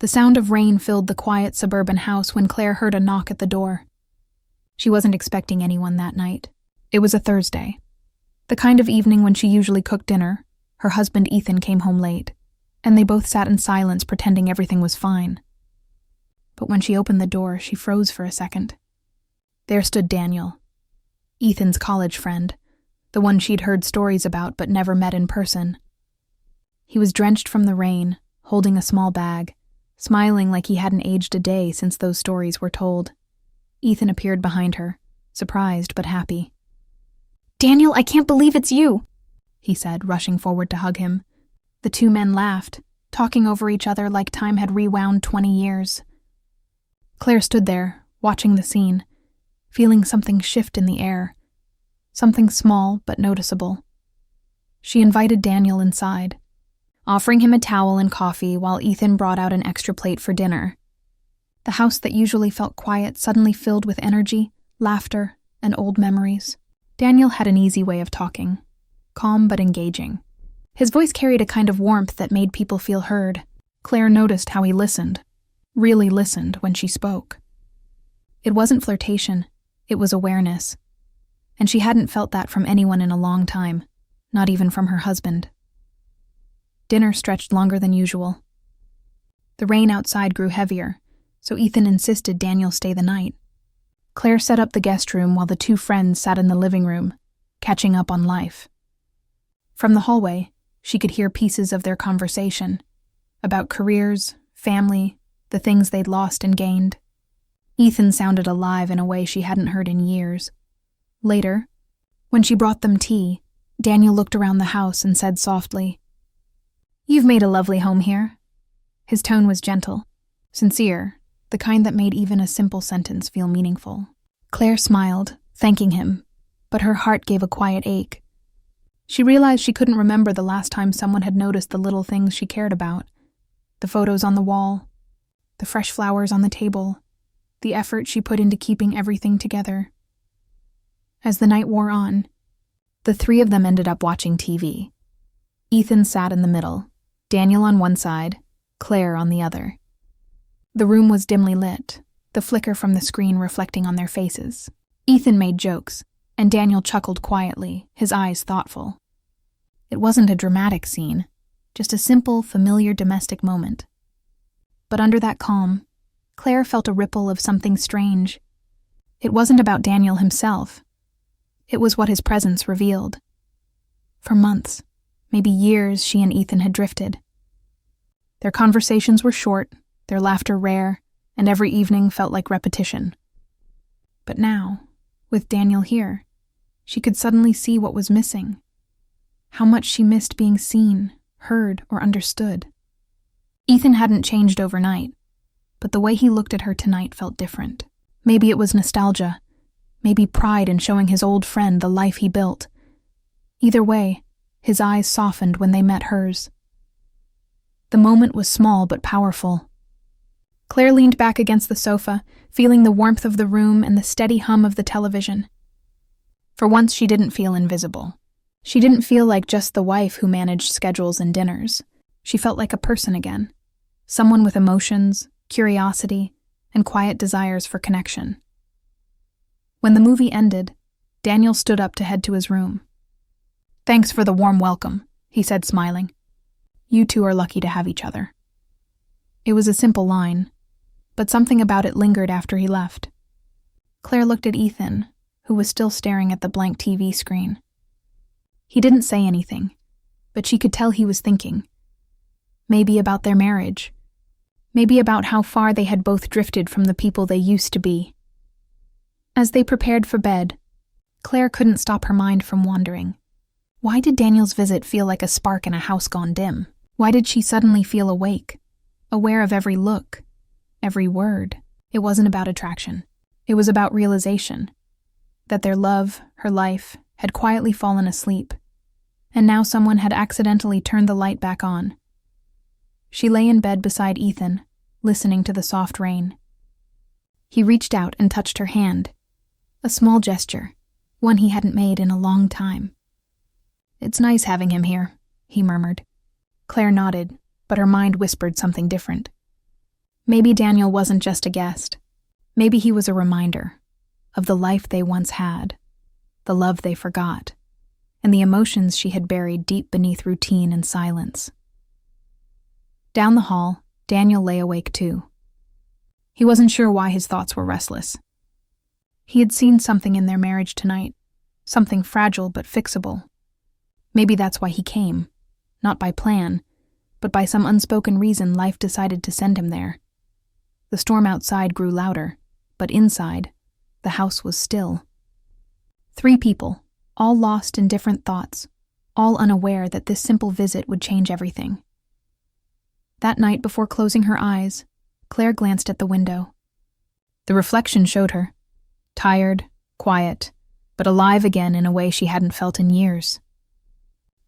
The sound of rain filled the quiet suburban house when Claire heard a knock at the door. She wasn't expecting anyone that night. It was a Thursday. The kind of evening when she usually cooked dinner. Her husband Ethan came home late, and they both sat in silence pretending everything was fine. But when she opened the door, she froze for a second. There stood Daniel, Ethan's college friend, the one she'd heard stories about but never met in person. He was drenched from the rain, holding a small bag, smiling like he hadn't aged a day since those stories were told. Ethan appeared behind her, surprised but happy. "Daniel, I can't believe it's you," he said, rushing forward to hug him. The two men laughed, talking over each other like time had rewound 20 years. Claire stood there, watching the scene, feeling something shift in the air, something small but noticeable. She invited Daniel inside, offering him a towel and coffee while Ethan brought out an extra plate for dinner. The house that usually felt quiet suddenly filled with energy, laughter, and old memories. Daniel had an easy way of talking, calm but engaging. His voice carried a kind of warmth that made people feel heard. Claire noticed how he listened, really listened when she spoke. It wasn't flirtation, it was awareness. And she hadn't felt that from anyone in a long time, not even from her husband. Dinner stretched longer than usual. The rain outside grew heavier, so Ethan insisted Daniel stay the night. Claire set up the guest room while the two friends sat in the living room, catching up on life. From the hallway, she could hear pieces of their conversation, about careers, family, the things they'd lost and gained. Ethan sounded alive in a way she hadn't heard in years. Later, when she brought them tea, Daniel looked around the house and said softly, "You've made a lovely home here." His tone was gentle, sincere, the kind that made even a simple sentence feel meaningful. Claire smiled, thanking him, but her heart gave a quiet ache. She realized she couldn't remember the last time someone had noticed the little things she cared about. The photos on the wall, the fresh flowers on the table, the effort she put into keeping everything together. As the night wore on, the three of them ended up watching TV. Ethan sat in the middle, Daniel on one side, Claire on the other. The room was dimly lit, the flicker from the screen reflecting on their faces. Ethan made jokes, and Daniel chuckled quietly, his eyes thoughtful. It wasn't a dramatic scene, just a simple, familiar domestic moment. But under that calm, Claire felt a ripple of something strange. It wasn't about Daniel himself. It was what his presence revealed. For months, maybe years, she and Ethan had drifted. Their conversations were short, their laughter rare, and every evening felt like repetition. But now, with Daniel here, she could suddenly see what was missing. How much she missed being seen, heard, or understood. Ethan hadn't changed overnight, but the way he looked at her tonight felt different. Maybe it was nostalgia, maybe pride in showing his old friend the life he built. Either way, his eyes softened when they met hers. The moment was small but powerful. Claire leaned back against the sofa, feeling the warmth of the room and the steady hum of the television. For once, she didn't feel invisible. She didn't feel like just the wife who managed schedules and dinners. She felt like a person again, someone with emotions, curiosity, and quiet desires for connection. When the movie ended, Daniel stood up to head to his room. "Thanks for the warm welcome," he said, smiling. "You two are lucky to have each other." It was a simple line, but something about it lingered after he left. Claire looked at Ethan, who was still staring at the blank TV screen. He didn't say anything, but she could tell he was thinking. Maybe about their marriage. Maybe about how far they had both drifted from the people they used to be. As they prepared for bed, Claire couldn't stop her mind from wandering. Why did Daniel's visit feel like a spark in a house gone dim? Why did she suddenly feel awake, aware of every look, every word? It wasn't about attraction. It was about realization. That their love, her life, had quietly fallen asleep, and now someone had accidentally turned the light back on. She lay in bed beside Ethan, listening to the soft rain. He reached out and touched her hand, a small gesture, one he hadn't made in a long time. "It's nice having him here," he murmured. Claire nodded, but her mind whispered something different. Maybe Daniel wasn't just a guest. Maybe he was a reminder of the life they once had, the love they forgot, and the emotions she had buried deep beneath routine and silence. Down the hall, Daniel lay awake too. He wasn't sure why his thoughts were restless. He had seen something in their marriage tonight, something fragile but fixable. Maybe that's why he came, not by plan, but by some unspoken reason life decided to send him there. The storm outside grew louder, but inside, the house was still. 3 people, all lost in different thoughts, all unaware that this simple visit would change everything. That night, before closing her eyes, Claire glanced at the window. The reflection showed her, tired, quiet, but alive again in a way she hadn't felt in years.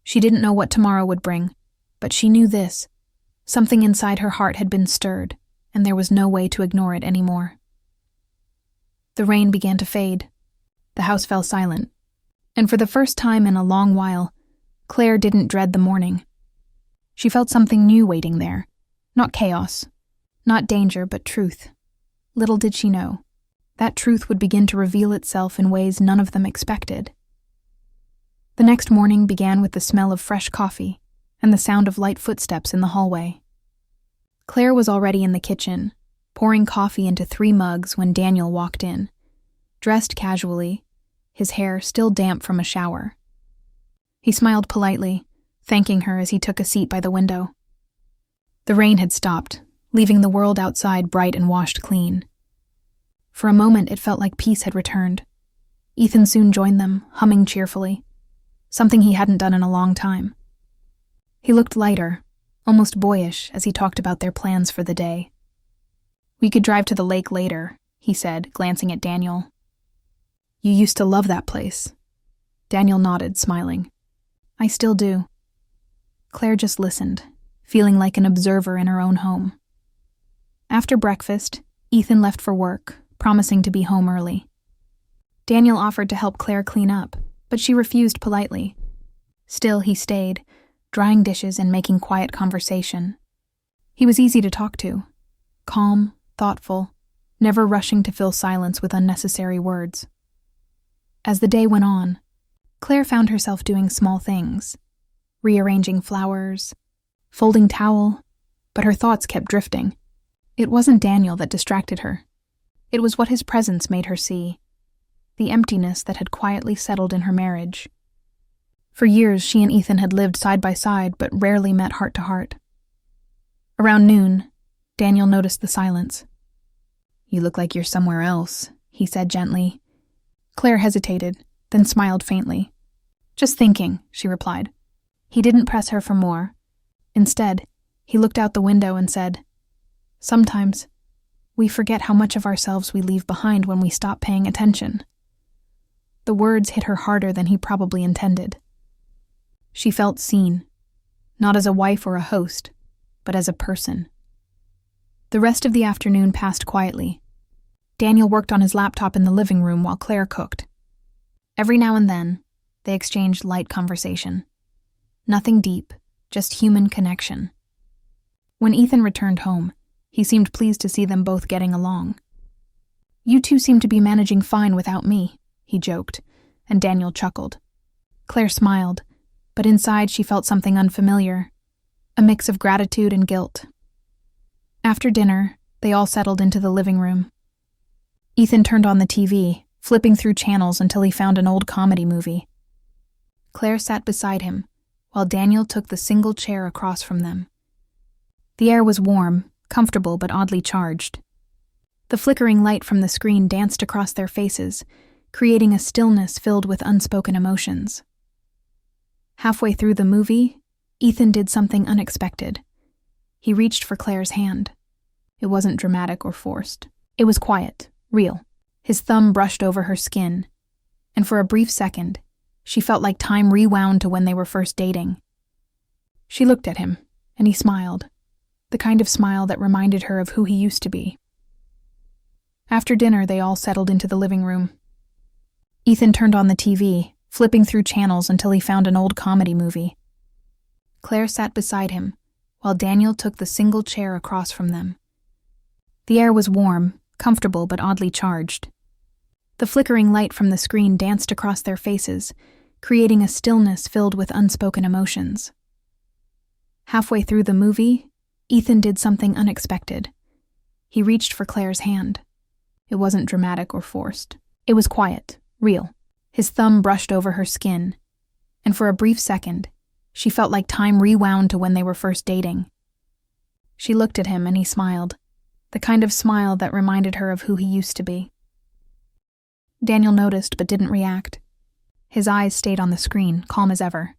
She didn't know what tomorrow would bring, but she knew this. Something inside her heart had been stirred, and there was no way to ignore it anymore. The rain began to fade. The house fell silent, and for the first time in a long while, Claire didn't dread the morning. She felt something new waiting there. Not chaos, not danger, but truth. Little did she know, that truth would begin to reveal itself in ways none of them expected. The next morning began with the smell of fresh coffee and the sound of light footsteps in the hallway. Claire was already in the kitchen, pouring coffee into 3 mugs when Daniel walked in, dressed casually, his hair still damp from a shower. He smiled politely, thanking her as he took a seat by the window. The rain had stopped, leaving the world outside bright and washed clean. For a moment it felt like peace had returned. Ethan soon joined them, humming cheerfully, something he hadn't done in a long time. He looked lighter, almost boyish, as he talked about their plans for the day. "We could drive to the lake later," he said, glancing at Daniel. "You used to love that place." Daniel nodded, smiling. "I still do." Claire just listened, feeling like an observer in her own home. After breakfast, Ethan left for work, promising to be home early. Daniel offered to help Claire clean up, but she refused politely. Still, he stayed, drying dishes and making quiet conversation. He was easy to talk to, calm, thoughtful, never rushing to fill silence with unnecessary words. As the day went on, Claire found herself doing small things, rearranging flowers, folding towel, but her thoughts kept drifting. It wasn't Daniel that distracted her. It was what his presence made her see, the emptiness that had quietly settled in her marriage. For years, she and Ethan had lived side by side, but rarely met heart to heart. Around noon, Daniel noticed the silence. "You look like you're somewhere else," he said gently. Claire hesitated, then smiled faintly. "Just thinking," she replied. He didn't press her for more. Instead, he looked out the window and said, "Sometimes, we forget how much of ourselves we leave behind when we stop paying attention." The words hit her harder than he probably intended. She felt seen, not as a wife or a host, but as a person. The rest of the afternoon passed quietly. Daniel worked on his laptop in the living room while Claire cooked. Every now and then, they exchanged light conversation. Nothing deep, just human connection. When Ethan returned home, he seemed pleased to see them both getting along. "You two seem to be managing fine without me," he joked, and Daniel chuckled. Claire smiled, but inside she felt something unfamiliar, a mix of gratitude and guilt. After dinner, they all settled into the living room. Ethan turned on the TV, flipping through channels until he found an old comedy movie. Claire sat beside him, while Daniel took the single chair across from them. The air was warm, comfortable but oddly charged. The flickering light from the screen danced across their faces, creating a stillness filled with unspoken emotions. Halfway through the movie, Ethan did something unexpected. He reached for Claire's hand. It wasn't dramatic or forced. It was quiet, real. His thumb brushed over her skin, and for a brief second, she felt like time rewound to when they were first dating. She looked at him, and he smiled, the kind of smile that reminded her of who he used to be. After dinner, they all settled into the living room. Ethan turned on the TV, flipping through channels until he found an old comedy movie. Claire sat beside him, while Daniel took the single chair across from them. The air was warm, comfortable but oddly charged. The flickering light from the screen danced across their faces, creating a stillness filled with unspoken emotions. Halfway through the movie, Ethan did something unexpected. He reached for Claire's hand. It wasn't dramatic or forced. It was quiet, real. His thumb brushed over her skin, and for a brief second, she felt like time rewound to when they were first dating. She looked at him and he smiled, the kind of smile that reminded her of who he used to be. Daniel noticed but didn't react. His eyes stayed on the screen, calm as ever.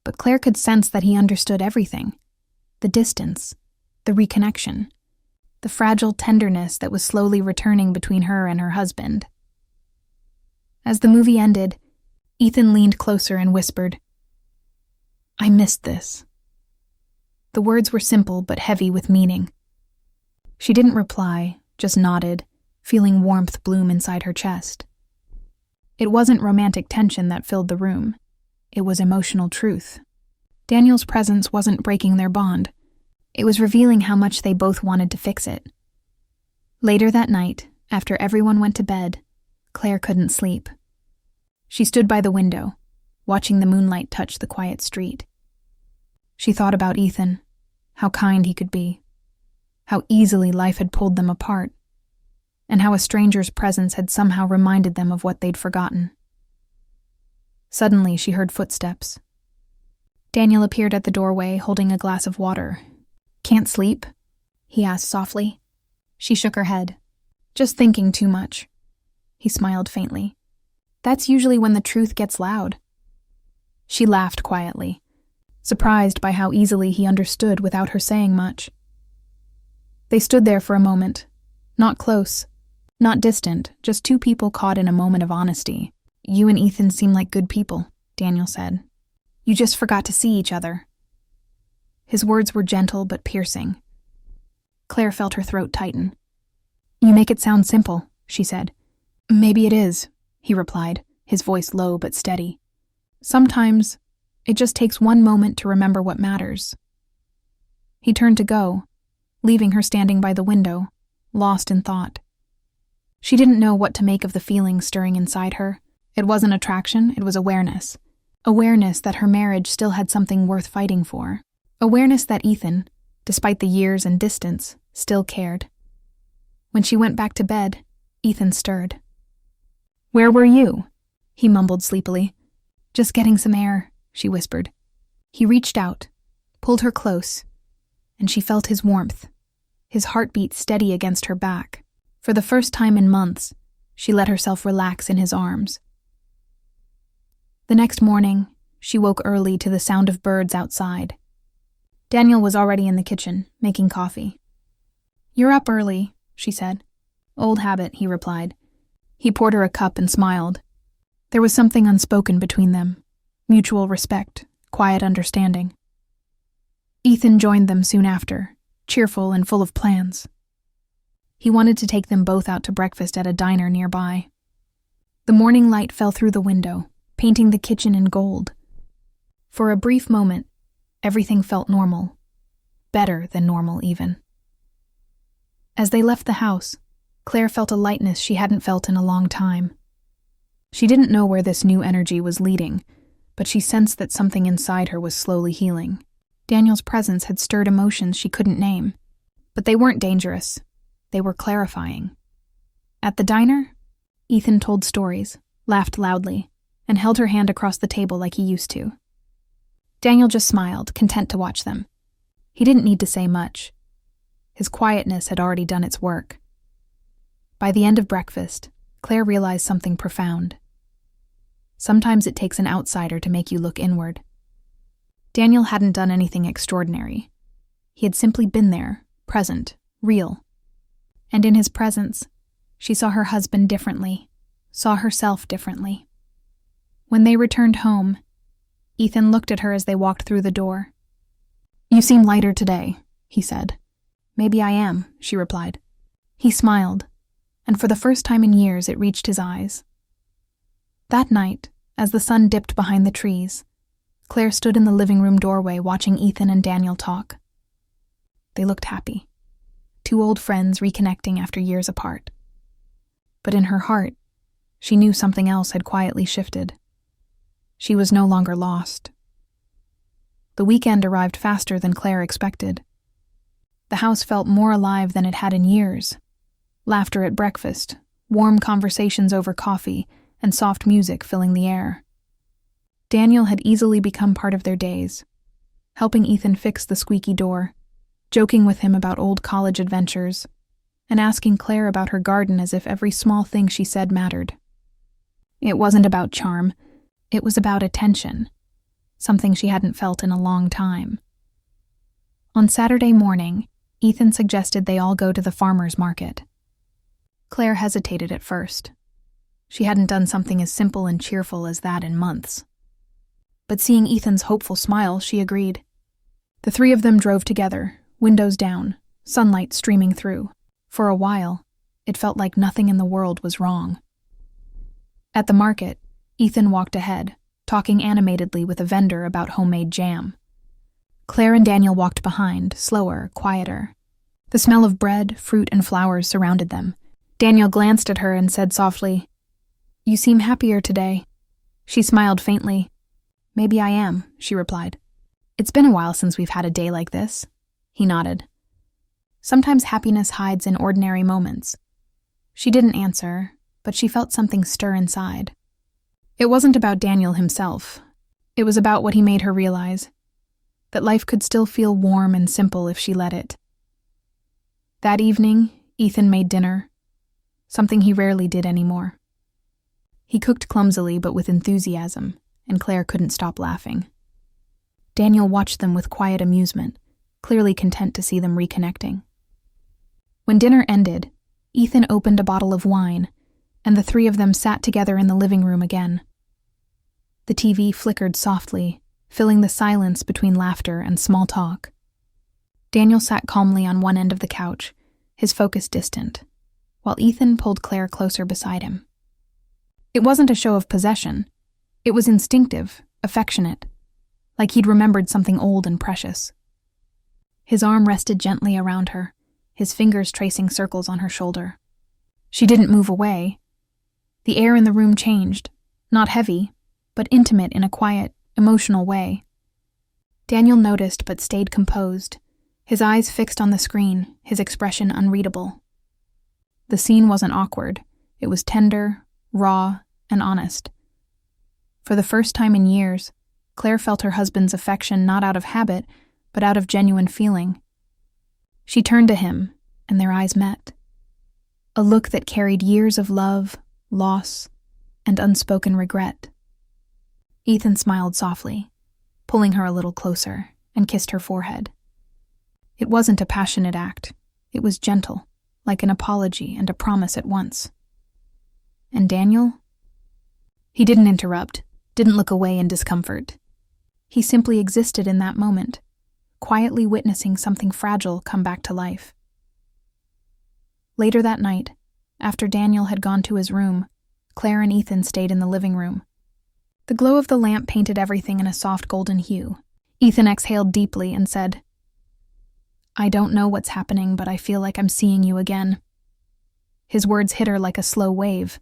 But Claire could sense that he understood everything. The distance, the reconnection, the fragile tenderness that was slowly returning between her and her husband. As the movie ended, Ethan leaned closer and whispered, "I missed this." The words were simple but heavy with meaning. She didn't reply, just nodded, feeling warmth bloom inside her chest. It wasn't romantic tension that filled the room. It was emotional truth. Daniel's presence wasn't breaking their bond. It was revealing how much they both wanted to fix it. Later that night, after everyone went to bed, Claire couldn't sleep. She stood by the window, watching the moonlight touch the quiet street. She thought about Ethan, how kind he could be, how easily life had pulled them apart, and how a stranger's presence had somehow reminded them of what they'd forgotten. Suddenly, she heard footsteps. Daniel appeared at the doorway, holding a glass of water. "Can't sleep?" he asked softly. She shook her head. "Just thinking too much." He smiled faintly. "That's usually when the truth gets loud." She laughed quietly, surprised by how easily he understood without her saying much. They stood there for a moment, not close, not distant, just two people caught in a moment of honesty. "You and Ethan seem like good people," Daniel said. "You just forgot to see each other." His words were gentle but piercing. Claire felt her throat tighten. "You make it sound simple," she said. "Maybe it is," he replied, his voice low but steady. "Sometimes, it just takes one moment to remember what matters." He turned to go, leaving her standing by the window, lost in thought. She didn't know what to make of the feeling stirring inside her. It wasn't attraction, it was awareness. Awareness that her marriage still had something worth fighting for. Awareness that Ethan, despite the years and distance, still cared. When she went back to bed, Ethan stirred. "Where were you?" he mumbled sleepily. "Just getting some air," she whispered. He reached out, pulled her close, and she felt his warmth, his heartbeat steady against her back. For the first time in months, she let herself relax in his arms. The next morning, she woke early to the sound of birds outside. Daniel was already in the kitchen, making coffee. "You're up early," she said. "Old habit," he replied. He poured her a cup and smiled. There was something unspoken between them, mutual respect, quiet understanding. Ethan joined them soon after, cheerful and full of plans. He wanted to take them both out to breakfast at a diner nearby. The morning light fell through the window, painting the kitchen in gold. For a brief moment, everything felt normal, better than normal even. As they left the house, Claire felt a lightness she hadn't felt in a long time. She didn't know where this new energy was leading, but she sensed that something inside her was slowly healing. Daniel's presence had stirred emotions she couldn't name, but they weren't dangerous. They were clarifying. At the diner, Ethan told stories, laughed loudly, and held her hand across the table like he used to. Daniel just smiled, content to watch them. He didn't need to say much. His quietness had already done its work. By the end of breakfast, Claire realized something profound. Sometimes it takes an outsider to make you look inward. Daniel hadn't done anything extraordinary. He had simply been there, present, real. And in his presence, she saw her husband differently, saw herself differently. When they returned home, Ethan looked at her as they walked through the door. "You seem lighter today," he said. "Maybe I am," she replied. He smiled, and for the first time in years it reached his eyes. That night, as the sun dipped behind the trees, Claire stood in the living room doorway watching Ethan and Daniel talk. They looked happy. two old friends reconnecting after years apart. But in her heart, she knew something else had quietly shifted. She was no longer lost. The weekend arrived faster than Claire expected. The house felt more alive than it had in years. Laughter at breakfast, warm conversations over coffee, and soft music filling the air. Daniel had easily become part of their days, helping Ethan fix the squeaky door, joking with him about old college adventures, and asking Claire about her garden as if every small thing she said mattered. It wasn't about charm, it was about attention, something she hadn't felt in a long time. On Saturday morning, Ethan suggested they all go to the farmer's market. Claire hesitated at first. She hadn't done something as simple and cheerful as that in months. But seeing Ethan's hopeful smile, she agreed. The three of them drove together, windows down, sunlight streaming through. For a while, it felt like nothing in the world was wrong. At the market, Ethan walked ahead, talking animatedly with a vendor about homemade jam. Claire and Daniel walked behind, slower, quieter. The smell of bread, fruit, and flowers surrounded them. Daniel glanced at her and said softly, "You seem happier today." She smiled faintly. "Maybe I am," she replied. "It's been a while since we've had a day like this." He nodded. Sometimes happiness hides in ordinary moments. She didn't answer, but she felt something stir inside. It wasn't about Daniel himself. It was about what he made her realize, that life could still feel warm and simple if she let it. That evening, Ethan made dinner, something he rarely did anymore. He cooked clumsily but with enthusiasm, and Claire couldn't stop laughing. Daniel watched them with quiet amusement, clearly content to see them reconnecting. When dinner ended, Ethan opened a bottle of wine, and the three of them sat together in the living room again. The TV flickered softly, filling the silence between laughter and small talk. Daniel sat calmly on one end of the couch, his focus distant, while Ethan pulled Claire closer beside him. It wasn't a show of possession. It was instinctive, affectionate, like he'd remembered something old and precious. His arm rested gently around her, his fingers tracing circles on her shoulder. She didn't move away. The air in the room changed, not heavy, but intimate in a quiet, emotional way. Daniel noticed but stayed composed, his eyes fixed on the screen, his expression unreadable. The scene wasn't awkward. It was tender, raw, and honest. For the first time in years, Claire felt her husband's affection not out of habit, but out of genuine feeling. She turned to him, and their eyes met. A look that carried years of love, loss, and unspoken regret. Ethan smiled softly, pulling her a little closer, and kissed her forehead. It wasn't a passionate act. It was gentle, like an apology and a promise at once. And Daniel? He didn't interrupt, didn't look away in discomfort. He simply existed in that moment, quietly witnessing something fragile come back to life. Later that night, after Daniel had gone to his room, Claire and Ethan stayed in the living room. The glow of the lamp painted everything in a soft golden hue. Ethan exhaled deeply and said, "I don't know what's happening, but I feel like I'm seeing you again." His words hit her like a slow wave.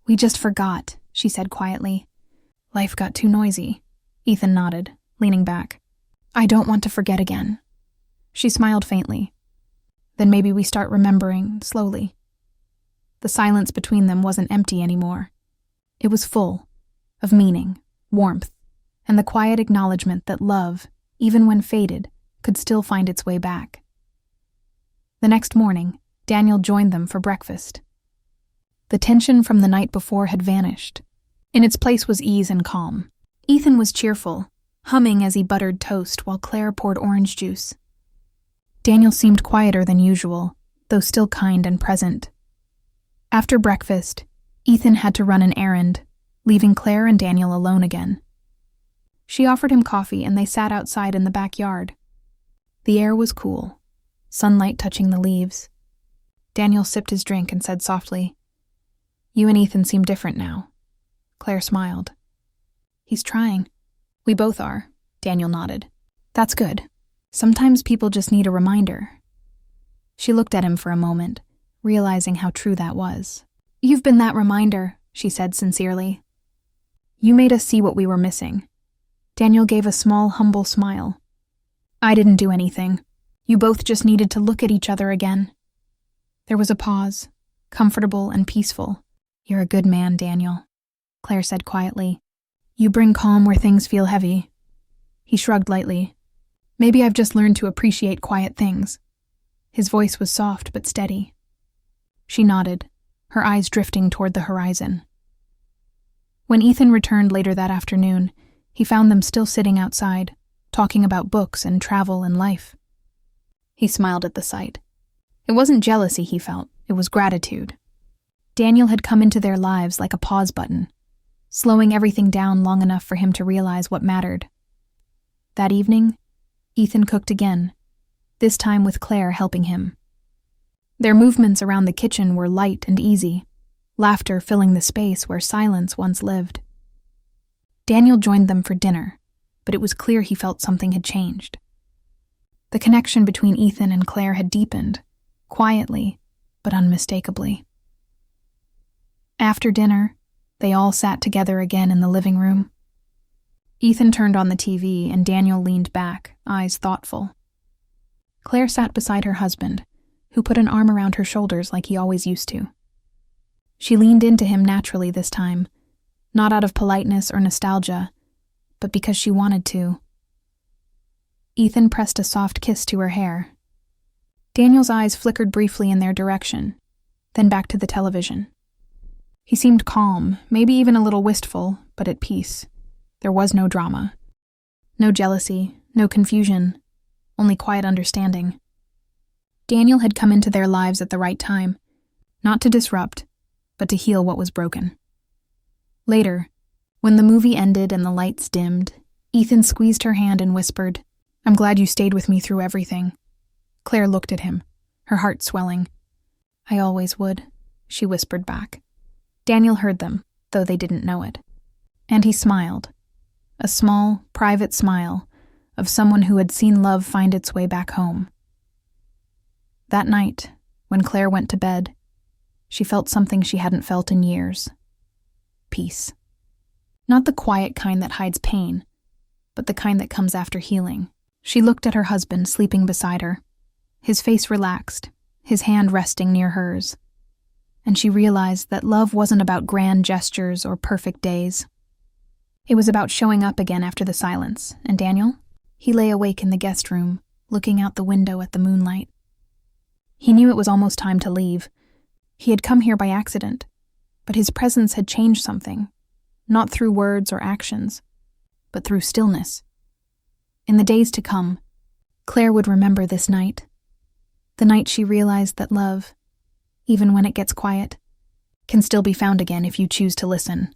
"We just forgot," she said quietly. "Life got too noisy." Ethan nodded, leaning back. "I don't want to forget again." She smiled faintly. "Then maybe we start remembering slowly." The silence between them wasn't empty anymore. It was full of meaning, warmth, and the quiet acknowledgement that love, even when faded, could still find its way back. The next morning, Daniel joined them for breakfast. The tension from the night before had vanished. In its place was ease and calm. Ethan was cheerful, humming as he buttered toast while Claire poured orange juice. Daniel seemed quieter than usual, though still kind and present. After breakfast, Ethan had to run an errand, leaving Claire and Daniel alone again. She offered him coffee and they sat outside in the backyard. The air was cool, sunlight touching the leaves. Daniel sipped his drink and said softly, "You and Ethan seem different now." Claire smiled. "He's trying." "We both are," Daniel nodded. "That's good. Sometimes people just need a reminder." She looked at him for a moment, realizing how true that was. "You've been that reminder," she said sincerely. "You made us see what we were missing." Daniel gave a small, humble smile. "I didn't do anything. You both just needed to look at each other again." There was a pause, comfortable and peaceful. "You're a good man, Daniel," Claire said quietly. "You bring calm where things feel heavy." He shrugged lightly. "Maybe I've just learned to appreciate quiet things." His voice was soft but steady. She nodded, her eyes drifting toward the horizon. When Ethan returned later that afternoon, he found them still sitting outside, talking about books and travel and life. He smiled at the sight. It wasn't jealousy he felt, it was gratitude. Daniel had come into their lives like a pause button, slowing everything down long enough for him to realize what mattered. That evening, Ethan cooked again, this time with Claire helping him. Their movements around the kitchen were light and easy, laughter filling the space where silence once lived. Daniel joined them for dinner, but it was clear he felt something had changed. The connection between Ethan and Claire had deepened, quietly, but unmistakably. After dinner, they all sat together again in the living room. Ethan turned on the TV and Daniel leaned back, eyes thoughtful. Claire sat beside her husband, who put an arm around her shoulders like he always used to. She leaned into him naturally this time, not out of politeness or nostalgia, but because she wanted to. Ethan pressed a soft kiss to her hair. Daniel's eyes flickered briefly in their direction, then back to the television. He seemed calm, maybe even a little wistful, but at peace. There was no drama. No jealousy, no confusion, only quiet understanding. Daniel had come into their lives at the right time, not to disrupt, but to heal what was broken. Later, when the movie ended and the lights dimmed, Ethan squeezed her hand and whispered, "I'm glad you stayed with me through everything." Claire looked at him, her heart swelling. "I always would," she whispered back. Daniel heard them, though they didn't know it. And he smiled, a small, private smile of someone who had seen love find its way back home. That night, when Claire went to bed, she felt something she hadn't felt in years. Peace. Not the quiet kind that hides pain, but the kind that comes after healing. She looked at her husband sleeping beside her, his face relaxed, his hand resting near hers. And she realized that love wasn't about grand gestures or perfect days. It was about showing up again after the silence, and Daniel? He lay awake in the guest room, looking out the window at the moonlight. He knew it was almost time to leave. He had come here by accident, but his presence had changed something, not through words or actions, but through stillness. In the days to come, Claire would remember this night, the night she realized that love, even when it gets quiet, can still be found again if you choose to listen.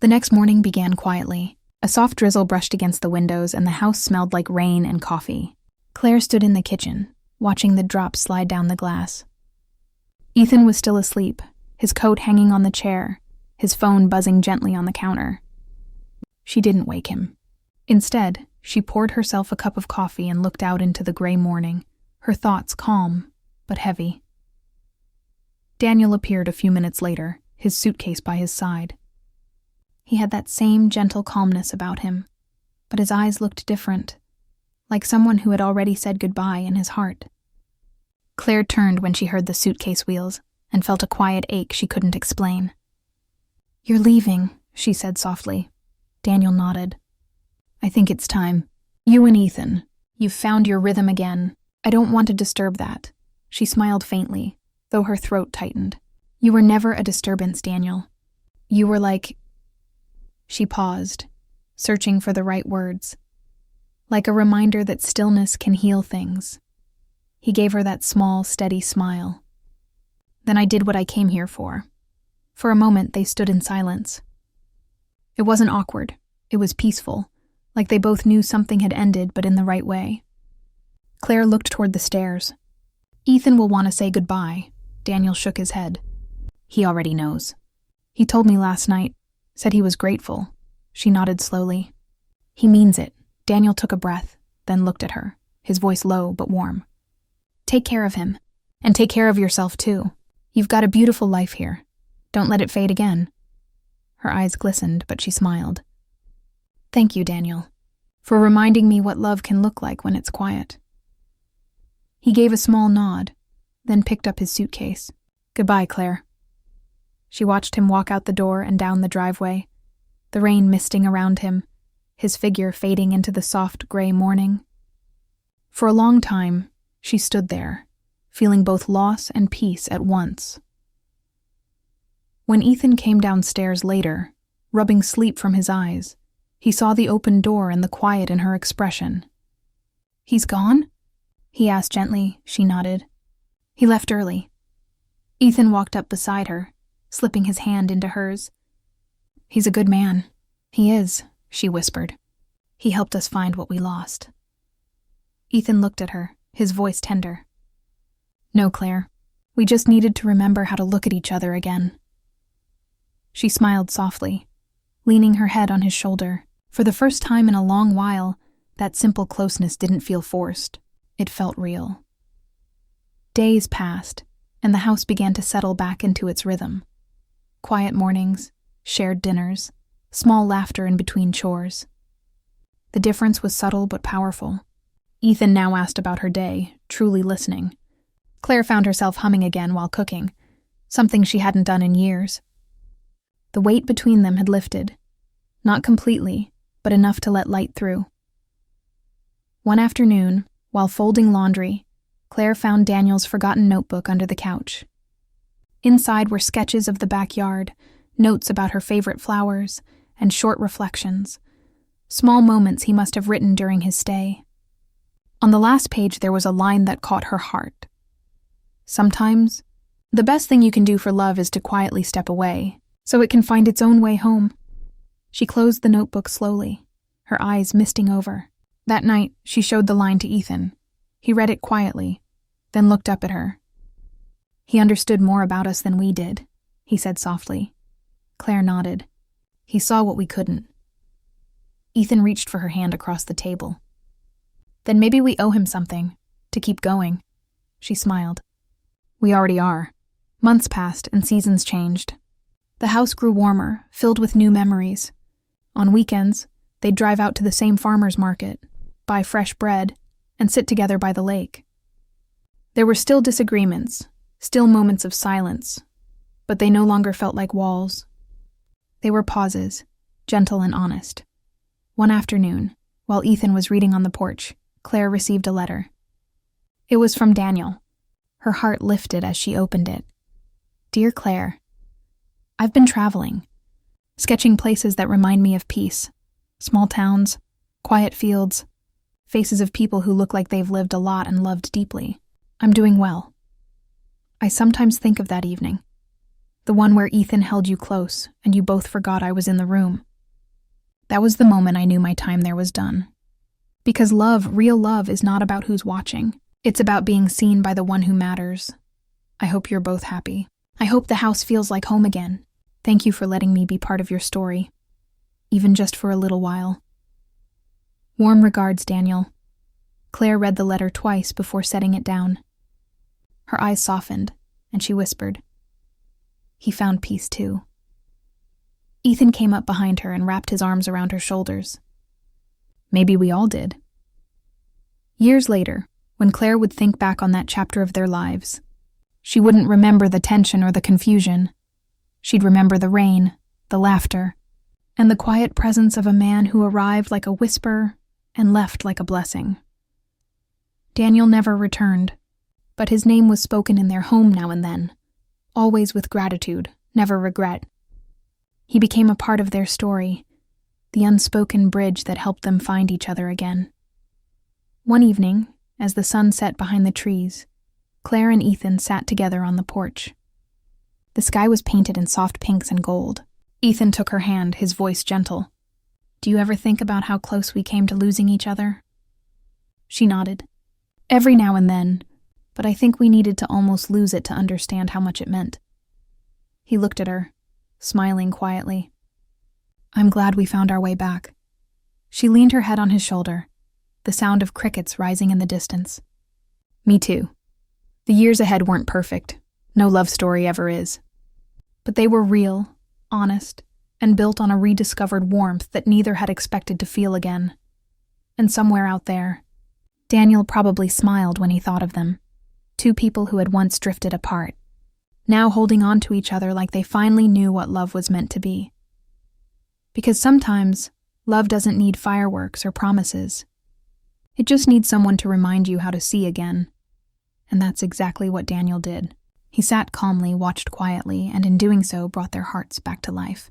The next morning began quietly. A soft drizzle brushed against the windows and the house smelled like rain and coffee. Claire stood in the kitchen, watching the drops slide down the glass. Ethan was still asleep, his coat hanging on the chair, his phone buzzing gently on the counter. She didn't wake him. Instead, she poured herself a cup of coffee and looked out into the gray morning, her thoughts calm, but heavy. Daniel appeared a few minutes later, his suitcase by his side. He had that same gentle calmness about him, but his eyes looked different, like someone who had already said goodbye in his heart. Claire turned when she heard the suitcase wheels and felt a quiet ache she couldn't explain. "You're leaving," she said softly. Daniel nodded. "I think it's time. You and Ethan, you've found your rhythm again. I don't want to disturb that." She smiled faintly, though her throat tightened. "You were never a disturbance, Daniel. You were like..." She paused, searching for the right words. Like a reminder that stillness can heal things. He gave her that small, steady smile. "Then I did what I came here for." For a moment, they stood in silence. It wasn't awkward. It was peaceful, like they both knew something had ended, but in the right way. Claire looked toward the stairs. "Ethan will want to say goodbye." Daniel shook his head. "He already knows. He told me last night, said he was grateful." She nodded slowly. "He means it." Daniel took a breath, then looked at her, his voice low but warm. "Take care of him. And take care of yourself, too. You've got a beautiful life here. Don't let it fade again." Her eyes glistened, but she smiled. "Thank you, Daniel, for reminding me what love can look like when it's quiet." He gave a small nod, then picked up his suitcase. "Goodbye, Claire." She watched him walk out the door and down the driveway, the rain misting around him, his figure fading into the soft gray morning. For a long time, she stood there, feeling both loss and peace at once. When Ethan came downstairs later, rubbing sleep from his eyes, he saw the open door and the quiet in her expression. "He's gone?" he asked gently. She nodded. "He left early." Ethan walked up beside her, slipping his hand into hers. "He's a good man." "He is," she whispered. "He helped us find what we lost." Ethan looked at her, his voice tender. "No, Claire. We just needed to remember how to look at each other again." She smiled softly, leaning her head on his shoulder. For the first time in a long while, that simple closeness didn't feel forced. It felt real. Days passed, and the house began to settle back into its rhythm. Quiet mornings, shared dinners, small laughter in between chores. The difference was subtle but powerful. Ethan now asked about her day, truly listening. Claire found herself humming again while cooking, something she hadn't done in years. The weight between them had lifted, not completely, but enough to let light through. One afternoon, while folding laundry, Claire found Daniel's forgotten notebook under the couch. Inside were sketches of the backyard, notes about her favorite flowers, and short reflections, small moments he must have written during his stay. On the last page there was a line that caught her heart. "Sometimes, the best thing you can do for love is to quietly step away, so it can find its own way home." She closed the notebook slowly, her eyes misting over. That night, she showed the line to Ethan. He read it quietly, then looked up at her. "He understood more about us than we did," he said softly. Claire nodded. "He saw what we couldn't." Ethan reached for her hand across the table. "Then maybe we owe him something, to keep going." She smiled. "We already are." Months passed and seasons changed. The house grew warmer, filled with new memories. On weekends, they'd drive out to the same farmer's market, buy fresh bread, and sit together by the lake. There were still disagreements, still moments of silence, but they no longer felt like walls. They were pauses, gentle and honest. One afternoon, while Ethan was reading on the porch, Claire received a letter. It was from Daniel. Her heart lifted as she opened it. "Dear Claire, I've been traveling, sketching places that remind me of peace. Small towns, quiet fields, faces of people who look like they've lived a lot and loved deeply. I'm doing well. I sometimes think of that evening, the one where Ethan held you close and you both forgot I was in the room. That was the moment I knew my time there was done. Because love, real love, is not about who's watching. It's about being seen by the one who matters. I hope you're both happy. I hope the house feels like home again. Thank you for letting me be part of your story, even just for a little while. Warm regards, Daniel." Claire read the letter twice before setting it down. Her eyes softened, and she whispered, "He found peace too." Ethan came up behind her and wrapped his arms around her shoulders. Maybe we all did. Years later, when Claire would think back on that chapter of their lives, she wouldn't remember the tension or the confusion. She'd remember the rain, the laughter, and the quiet presence of a man who arrived like a whisper and left like a blessing. Daniel never returned, but his name was spoken in their home now and then, always with gratitude, never regret. He became a part of their story, the unspoken bridge that helped them find each other again. One evening, as the sun set behind the trees, Claire and Ethan sat together on the porch. The sky was painted in soft pinks and gold. Ethan took her hand, his voice gentle. "Do you ever think about how close we came to losing each other?" She nodded. "Every now and then, but I think we needed to almost lose it to understand how much it meant." He looked at her, smiling quietly. "I'm glad we found our way back." She leaned her head on his shoulder, the sound of crickets rising in the distance. "Me too." The years ahead weren't perfect. No love story ever is. But they were real, honest, and built on a rediscovered warmth that neither had expected to feel again. And somewhere out there, Daniel probably smiled when he thought of them. Two people who had once drifted apart, now holding on to each other like they finally knew what love was meant to be. Because sometimes, love doesn't need fireworks or promises. It just needs someone to remind you how to see again. And that's exactly what Daniel did. He sat calmly, watched quietly, and in doing so brought their hearts back to life.